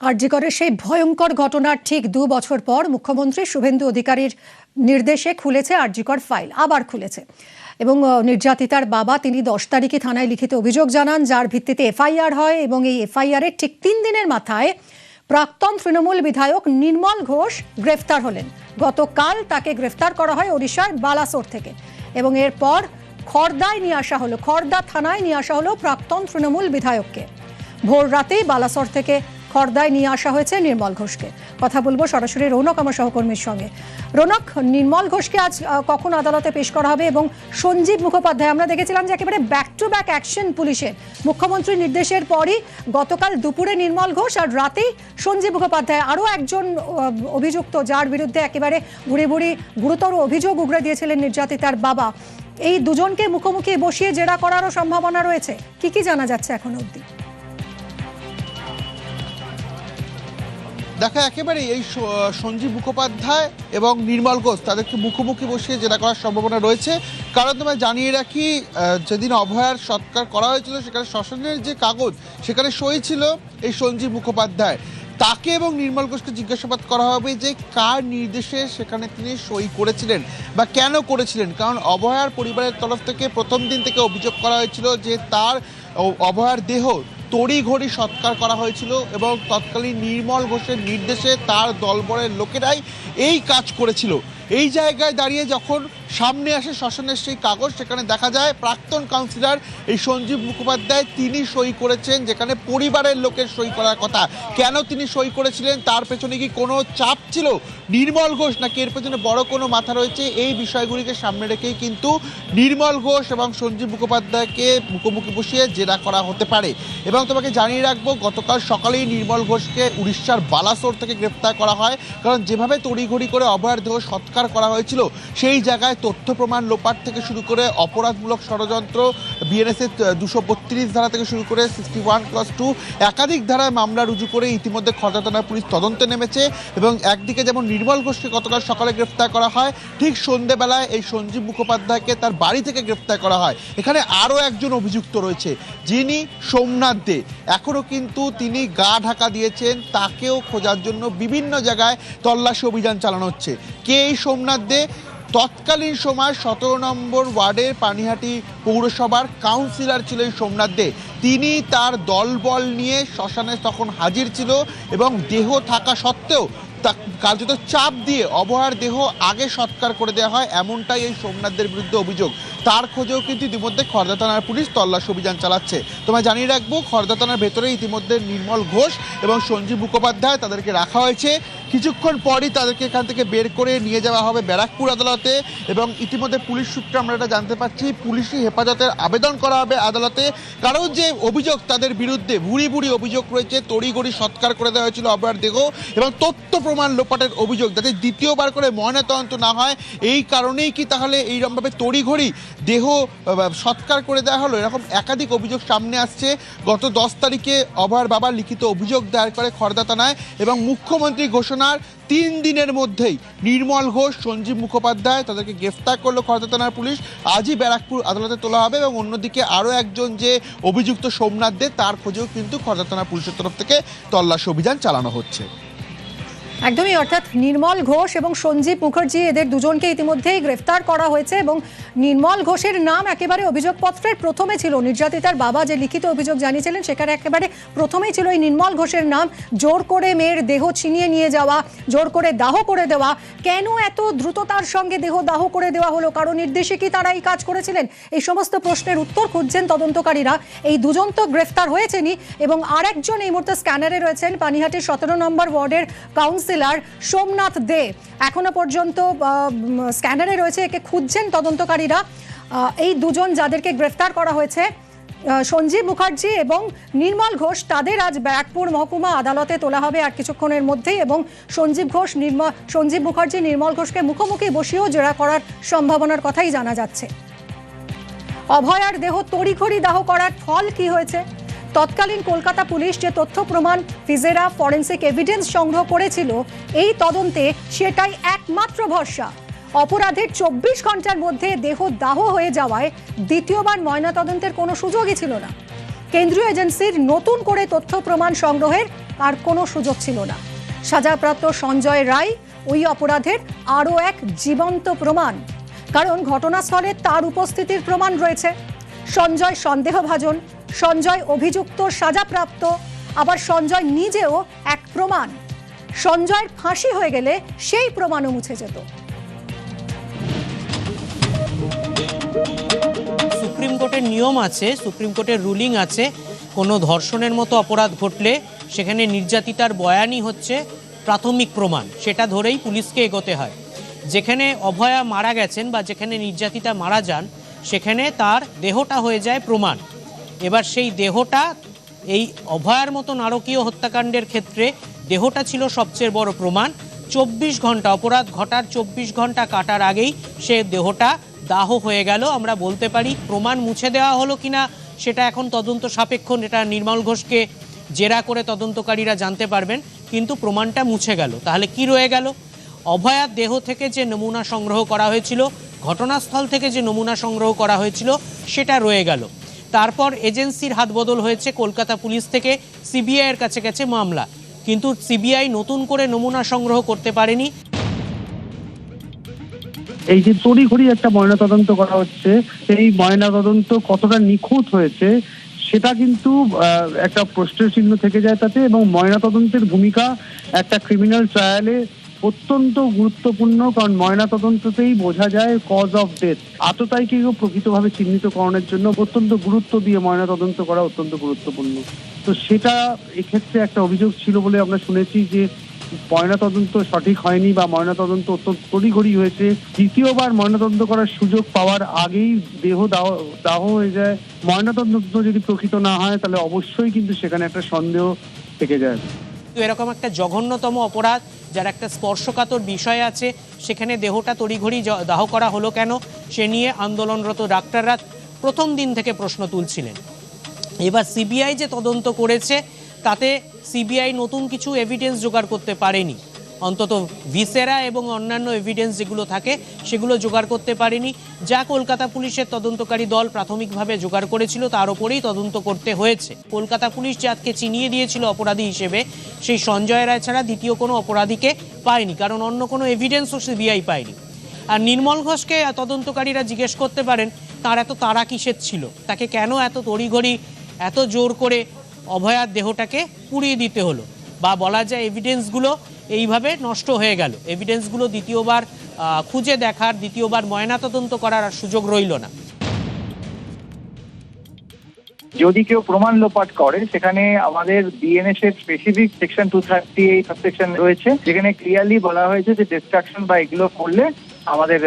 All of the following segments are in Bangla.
আরজিকরের সেই ভয়ঙ্কর ঘটনার ঠিক 2 বছর পর মুখ্যমন্ত্রী শুভেন্দু অধিকারীর নির্দেশে খুলেছে আরজিকর ফাইল, আবার খুলেছে। এবং নির্যাতিতার বাবা তিনি 10 তারিখে থানায় লিখিত অভিযোগ জানান, যার ভিত্তিতে এফআইআর হয়। এবং এই এফআইআরের ঠিক 3 দিনের মাথায় প্রাক্তন তৃণমূল বিধায়ক নির্মল ঘোষ গ্রেফতার হলেন। গতকাল তাকে গ্রেফতার করা হয় ওড়িশার বালাসোর থেকে এবং এরপর খড়দায় নিয়ে আসা হলো, খড়দা থানায় নিয়ে আসা হলো প্রাক্তন তৃণমূল বিধায়ককে। ভোর রাতেই বালাসোর থেকে খড়দায় নিয়ে আসা হয়েছে নির্মল ঘোষকে। কথা বলবো সরাসরি রৌনক আমার সহকর্মীর সঙ্গে। রৌনক, নির্মল ঘোষকে আজ কখন আদালতে পেশ করা হবে? এবং সঞ্জীব মুখোপাধ্যায়, আমরা দেখেছিলাম যে একেবারে ব্যাক টু ব্যাক অ্যাকশন পুলিশের, মুখ্যমন্ত্রীর নির্দেশের পরই গতকাল দুপুরে নির্মল ঘোষ আর রাতেই সঞ্জীব মুখোপাধ্যায়, আরও একজন অভিযুক্ত যার বিরুদ্ধে একেবারে বুড়ি বুড়ি গুরুতর অভিযোগ উগড়ে দিয়েছিলেন নির্যাতিতার বাবা। এই দুজনকে মুখোমুখি বসিয়ে জেরা করারও সম্ভাবনা রয়েছে। কি কি জানা যাচ্ছে এখন অবধি? দেখা একেবারে এই সঞ্জীব মুখোপাধ্যায় এবং নির্মল ঘোষ তাদেরকে মুখোমুখি বসিয়ে জেরা করার সম্ভাবনা রয়েছে। কারণ তোমায় জানিয়ে রাখি, যেদিন অভয়ার সৎকার করা হয়েছিল সেখানে শ্মশানের যে কাগজ সেখানে সই ছিল এই সঞ্জীব মুখোপাধ্যায়। তাকে এবং নির্মল ঘোষকে জিজ্ঞাসাবাদ করা হবে যে কার নির্দেশে সেখানে তিনি সই করেছিলেন বা কেন করেছিলেন। কারণ অভয়ার পরিবারের তরফ থেকে প্রথম দিন থেকে অভিযোগ করা হয়েছিল যে তার অভয়ার দেহ তড়িঘড়ি সৎকার করা হয়েছিল এবং তৎকালীন নির্মল ঘোষের নির্দেশে তার দলবলের লোকেরাই এই কাজ করেছিল। এই জায়গায় দাঁড়িয়ে যখন সামনে আসে শ্মশানের সেই কাগজ, সেখানে দেখা যায় প্রাক্তন কাউন্সিলর এই সঞ্জীব মুখোপাধ্যায় তিনি সই করেছেন, যেখানে পরিবারের লোকের সই করার কথা। কেন তিনি সই করেছিলেন, তার পেছনে কি কোনো চাপ ছিল নির্মল ঘোষ, নাকি এর পেছনে বড় কোনো মাথা রয়েছে, এই বিষয়গুলিকে সামনে রেখেই কিন্তু নির্মল ঘোষ এবং সঞ্জীব মুখোপাধ্যায়কে মুখোমুখি বসিয়ে জেরা করা হতে পারে। এবং তোমাকে জানিয়ে রাখবো, গতকাল সকালেই নির্মল ঘোষকে উড়িষ্যার বালাসোর থেকে গ্রেফতার করা হয়। কারণ যেভাবে তড়িঘড়ি করে অভয়ার দেহ সৎকার করা হয়েছিল সেই জায়গায় তথ্য প্রমাণ লোপাট থেকে শুরু করে অপরাধমূলক ষড়যন্ত্র, বিএনএসের 232 ধারা থেকে শুরু করে 61+2 একাধিক ধারায় মামলা রুজু করে ইতিমধ্যে খড়দা থানার পুলিশ তদন্তে নেমেছে। এবং একদিকে যেমন নির্মল ঘোষকে গতকাল সকালে গ্রেফতার করা হয়, ঠিক সন্ধ্যেবেলায় এই সঞ্জীব মুখোপাধ্যায়কে তার বাড়ি থেকে গ্রেফতার করা হয়। এখানে আরও একজন অভিযুক্ত রয়েছে, যিনি সোমনাথ দে। এখনও কিন্তু তিনি গা ঢাকা দিয়েছেন, তাকেও খোঁজার জন্য বিভিন্ন জায়গায় তল্লাশি অভিযান চালানো হচ্ছে। কে এই সোমনাথ দে? তৎকালীন সময় 17 নম্বর ওয়ার্ডের পানিহাটি পৌরসভার কাউন্সিলর ছিলেন সোমনাথ দে। তিনি তার দলবল নিয়ে শ্মশানে তখন হাজির ছিল এবং দেহ থাকা সত্ত্বেও কার্যত চাপ দিয়ে অভয়ার দেহ আগে সৎকার করে দেওয়া হয়, এমনটাই এই সোমনাথদের বিরুদ্ধে অভিযোগ। তার খোঁজেও কিন্তু ইতিমধ্যে খড়দা থানার পুলিশ তল্লাশি অভিযান চালাচ্ছে। তোমায় জানিয়ে রাখবো, খড়দা থানার ভেতরে ইতিমধ্যে নির্মল ঘোষ এবং সঞ্জীব মুখোপাধ্যায় তাদেরকে রাখা হয়েছে। কিছুক্ষণ পরই তাদেরকে এখান থেকে বের করে নিয়ে যাওয়া হবে ব্যারাকপুর আদালতে। এবং ইতিমধ্যে পুলিশ সূত্রে আমরা এটা জানতে পারছি, পুলিশি হেফাজতের আবেদন করা হবে আদালতে। কারণ যে অভিযোগ তাদের বিরুদ্ধে, ভুরি ভুরি অভিযোগ রয়েছে, তড়িঘড়ি সৎকার করে দেওয়া হয়েছিল অভয়ার দেহ এবং তথ্য প্রমাণ লোপাটের অভিযোগ, যাতে দ্বিতীয়বার করে ময়নাতদন্ত না হয়। এই কারণেই কি তাহলে এইরকমভাবে তড়িঘড়ি দেহ সৎকার করে দেওয়া হলো? এরকম একাধিক অভিযোগ সামনে আসছে। গত 10 তারিখে অভয়ার বাবা লিখিত অভিযোগ দায়ের করে খড়দা থানায় এবং মুখ্যমন্ত্রী ঘোষণার 3 দিনের মধ্যেই নির্মল ঘোষ, সঞ্জীব মুখোপাধ্যায় তাদেরকে গ্রেফতার করলো খড়দা থানার পুলিশ। আজই ব্যারাকপুর আদালতে তোলা হবে এবং অন্যদিকে আরও একজন যে অভিযুক্ত সোমনাথ দে, তার খোঁজেও কিন্তু খড়দা থানার পুলিশের তরফ থেকে তল্লাশি অভিযান চালানো হচ্ছে। একদমই, অর্থাৎ নির্মল ঘোষ এবং সঞ্জীব মুখার্জি, এদের দুজনকে ইতিমধ্যেই গ্রেফতার করা হয়েছে। এবং নির্মল ঘোষের নাম একেবারে অভিযোগপত্রের প্রথমে ছিল, নির্যাতিতার বাবা যে লিখিত অভিযোগ জানিয়েছিলেন সেখানে একেবারে প্রথমেই ছিল এই নির্মল ঘোষের নাম। জোর করে মেয়ের দেহ ছিনিয়ে নিয়ে যাওয়া, জোর করে দাহ করে দেওয়া। কেন এত দ্রুততার সঙ্গে দেহ দাহ করে দেওয়া হলো, কারো নির্দেশে কি তারা এই কাজ করেছিলেন? এই সমস্ত প্রশ্নের উত্তর খুঁজছেন তদন্তকারীরা। এই দুজন তো গ্রেফতার হয়েছেনই এবং আরেকজন এই মুহূর্তে স্ক্যানারে রয়েছেন, পানিহাটির 17 নম্বর ওয়ার্ডের কাউন্সিলর সোমনাথ দে। এখনো পর্যন্ত স্ক্যানারে রয়েছে, একে খুঁজছেন তদন্তকারীরা। এই দুজন যাদেরকে গ্রেফতার করা হয়েছে, সঞ্জীব মুখার্জি এবং নির্মল ঘোষ, তাদের আজ ব্যারাকপুর মহকুমা আদালতে তোলা হবে আর কিছুক্ষণের মধ্যেই। এবং সঞ্জীব মুখার্জি নির্মল ঘোষকে মুখোমুখি বসিয়েও জেরা করার সম্ভাবনার কথাই জানা যাচ্ছে। অভয়ার দেহ তড়িঘড়ি দাহ করার ফল কি হয়েছে? তৎকালীন কলকাতা পুলিশ যে তথ্য প্রমাণ, ফিজেরা, ফরেন্সিক এভিডেন্স সংগ্রহ করেছিল, এই তদন্তে সেটাই একমাত্র ভরসা। অপরাধের 24 ঘন্টার মধ্যে দেহ দাহ হয়ে যাওয়ায় দ্বিতীয়বার ময়নাতদন্তের কোনো সুযোগই ছিল না। কেন্দ্রীয় এজেন্সির নতুন করে তথ্য প্রমাণ সংগ্রহের আর কোনো সুযোগ ছিল না। সাজাপ্রাপ্ত সঞ্জয় রায় ওই অপরাধের আরও এক জীবন্ত প্রমাণ, কারণ ঘটনাস্থলে তার উপস্থিতির প্রমাণ রয়েছে। সঞ্জয় সন্দেহভাজন, সঞ্জয় অভিযুক্ত সাজাপ্রাপ্ত, আবার সঞ্জয় নিজেও এক প্রমাণ। সঞ্জয়ের ফাঁসি হয়ে গেলে সেই প্রমাণও মুছে যেত। সুপ্রিম কোর্টের নিয়ম আছে, সুপ্রিম কোর্টের রুলিং আছে, কোনো ধর্ষণের মতো অপরাধ ঘটলে সেখানে নির্যাতিতার বয়ানই হচ্ছে প্রাথমিক প্রমাণ, সেটা ধরেই পুলিশকে এগোতে হয়। যেখানে অভয়া মারা গেছেন বা যেখানে নির্যাতিতা মারা যান সেখানে তার দেহটা হয়ে যায় প্রমাণ। এবার সেই দেহটা এই অভয়ার মতো নারকীয় হত্যাকাণ্ডের ক্ষেত্রে দেহটা ছিল সবচেয়ে বড় প্রমাণ। 24 ঘন্টা, অপরাধ ঘটার 24 ঘন্টা কাটার আগেই সে দেহটা দাহ হয়ে গেল। আমরা বলতে পারি প্রমাণ মুছে দেওয়া হলো কিনা সেটা এখন তদন্ত সাপেক্ষ, এটা নির্মল ঘোষকে জেরা করে তদন্তকারীরা জানতে পারবেন, কিন্তু প্রমাণটা মুছে গেল। তাহলে কি রয়ে গেল? অভয়ার দেহ থেকে যে নমুনা সংগ্রহ করা হয়েছিল, ঘটনাস্থল থেকে যে নমুনা সংগ্রহ করা হয়েছিল সেটা রয়ে গেল। তারপর এজেন্সির হাত বদল হয়েছে, কলকাতা পুলিশ থেকে সিবিআইয়ের কাছে গেছে মামলা, কিন্তু সিবিআই নতুন করে নমুনা সংগ্রহ করতে পারেনি। এই যে তড়িঘড়ি একটা ময়নাতদন্ত করা হচ্ছে, সেই ময়নাতদন্ত কতটা নিখুঁত হয়েছে সেটা কিন্তু একটা প্রশ্নের চিহ্ন থেকে যায় তাতে, এবং ময়নাতদন্তের ভূমিকা একটা ক্রিমিনাল ট্রায়ালে অত্যন্ত গুরুত্বপূর্ণ, কারণ ময়নাতদন্ততেই বোঝা যায় কজ অফ ডেথ। আততায়ীকেও প্রকৃতভাবে চিহ্নিতকরণের জন্য অত্যন্ত গুরুত্ব দিয়ে ময়নাতদন্ত করা অত্যন্ত গুরুত্বপূর্ণ। তো সেটা এক্ষেত্রে একটা অভিযোগ ছিল বলে আমরা শুনেছি যে ময়নাতদন্ত সঠিক হয়নি বা ময়নাতদন্ত অত্যন্ত তড়িঘড়ি হয়েছে। দ্বিতীয়বার ময়নাতদন্ত করার সুযোগ পাওয়ার আগেই দেহ দাহ হয়ে যায়। ময়নাতদন্ত যদি প্রকৃত না হয় তাহলে অবশ্যই কিন্তু সেখানে একটা সন্দেহ থেকে যায়। এরকম একটা জঘন্যতম অপরাধ যার একটা স্পর্শকাতর বিষয় আছে, সেখানে দেহটা তড়িঘড়ি দাহ করা হলো কেন, সে নিয়ে আন্দোলনরত ডাক্তাররা প্রথম দিন থেকে প্রশ্ন তুলছিলেন। এবার সিবিআই যে তদন্ত করেছে তাতে সিবিআই নতুন কিছু এভিডেন্স জোগাড় করতে পারেনি, অন্তত ভিসেরা এবং অন্যান্য এভিডেন্স যেগুলো থাকে সেগুলো জোগাড় করতে পারেনি। যা কলকাতা পুলিশের তদন্তকারী দল প্রাথমিকভাবে জোগাড় করেছিল তার ওপরেই তদন্ত করতে হয়েছে। কলকাতা পুলিশ যাকে চিনিয়ে দিয়েছিল অপরাধী হিসেবে, সেই সঞ্জয় রায় ছাড়া দ্বিতীয় কোনো অপরাধীকে পায়নি, কারণ অন্য কোনো এভিডেন্সও সিবিআই পায়নি। আর নির্মল ঘোষকে তদন্তকারীরা জিজ্ঞেস করতে পারেন তার এত তাড়া কিসের ছিল, তাকে কেন এত তড়িঘড়ি এত জোর করে অভয়ার দেহটাকে পুড়িয়ে দিতে হলো, বা বলা যায় এভিডেন্সগুলো এইভাবে নষ্ট হয়ে গেল। এভিডেন্সগুলো দ্বিতীয়বার খুঁজে দেখার, দ্বিতীয়বার ময়নাতদন্ত করার আর সুযোগ রইল না। যদি কেউ প্রমাণ লোপাট করে সেখানে আমাদের বিএনএস এর স্পেসিফিক সেকশন 238 সাবসেকশন রয়েছে, যেখানে ক্লিয়ারলি বলা হয়েছে যে ডিস্ট্রাকশন বা এগুলো করলে আমাদের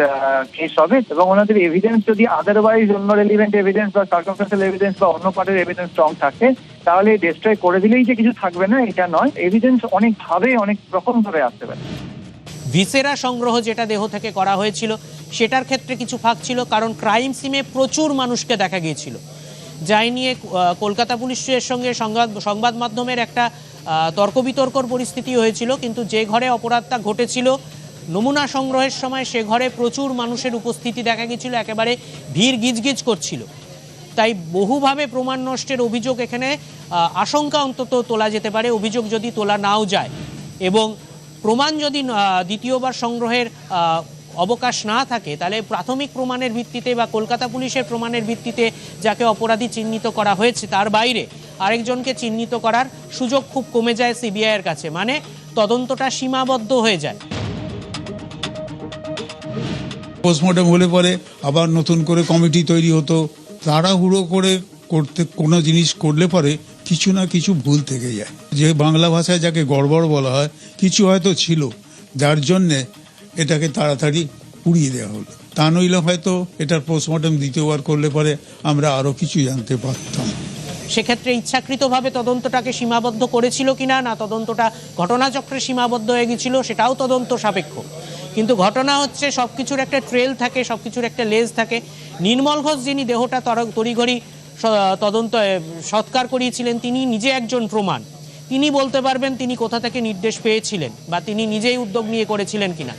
কেস হবে, এবং ওনাদের এভিডেন্স যদি আদারওয়াইজ অন্য রেলিভেন্ট এভিডেন্স বা সার্কামস্টেন্সিয়াল এভিডেন্স বা অন্য পার্টের এভিডেন্স স্ট্রং থাকে তাহলে ডিস্ট্রয় করে দিলেই যে কিছু থাকবে না এটা নয়, এভিডেন্স অনেকভাবে অনেক রকম ভাবে আসতে পারে। ভিসেরা সংগ্রহ যেটা দেহ থেকে করা হয়েছিল সেটার ক্ষেত্রে কিছু ফাঁক ছিল, কারণ ক্রাইম সিনে প্রচুর মানুষকে দেখা গিয়েছিল, যাই নিয়ে কলকাতা পুলিশের সঙ্গে সংবাদ মাধ্যমের একটা তর্ক বিতর্কর পরিস্থিতি হয়েছিল। কিন্তু যে ঘরে অপরাধটা ঘটেছিল নমুনা সংগ্রহের সময় সে ঘরে প্রচুর মানুষের উপস্থিতি দেখা গিয়েছিল, একেবারে ভিড় গিজগিজ করছিল। তাই বহুভাবে প্রমাণ নষ্টের অভিযোগ এখানে আশঙ্কা অন্তত তোলা যেতে পারে। অভিযোগ যদি তোলা নাও যায় এবং প্রমাণ যদি দ্বিতীয়বার সংগ্রহের অবকাশ না থাকে, তাহলে প্রাথমিক প্রমাণের ভিত্তিতে বা কলকাতা পুলিশের প্রমাণের ভিত্তিতে যাকে অপরাধী চিহ্নিত করা হয়েছে তার বাইরে আরেকজনকে চিহ্নিত করার সুযোগ খুব কমে যায় সিবিআইয়ের কাছে, মানে তদন্তটা সীমাবদ্ধ হয়ে যায়। পোস্টমর্টম হলে পরে আবার নতুন করে কমিটি তৈরি হতো, তাড়াহুড়ো করে করতে কোনো জিনিস করলে পরে কিছু না কিছু ভুল থেকে যায়। যে বাংলা ভাষায় যাকে গড়বড় বলা হয়, কিছু হয়তো ছিল যার জন্যে এটাকে তাড়াতাড়ি পুড়িয়ে দেওয়া হলো। তা নইলে হয়তো এটার পোস্টমর্টম দ্বিতীয়বার করলে পরে আমরা আরও কিছু জানতে পারতাম। সেক্ষেত্রে ইচ্ছাকৃতভাবে তদন্তটাকে সীমাবদ্ধ করেছিল কিনা, না তদন্তটা ঘটনাচক্রে সীমাবদ্ধ হয়ে গেছিল, সেটাও তদন্ত সাপেক্ষ। কিন্তু ঘটনা হচ্ছে সবকিছুর একটা ট্রেল থাকে, সবকিছুর একটা লেজ থাকে। নির্মল ঘোষ যিনি দেহটা তড়িঘড়ি তদন্ত সৎকার করিয়েছিলেন তিনি নিজে একজন প্রমাণ। তিনি বলতে পারবেন তিনি কোথা থেকে নির্দেশ পেয়েছিলেন বা তিনি নিজেই উদ্যোগ নিয়ে করেছিলেন কিনা।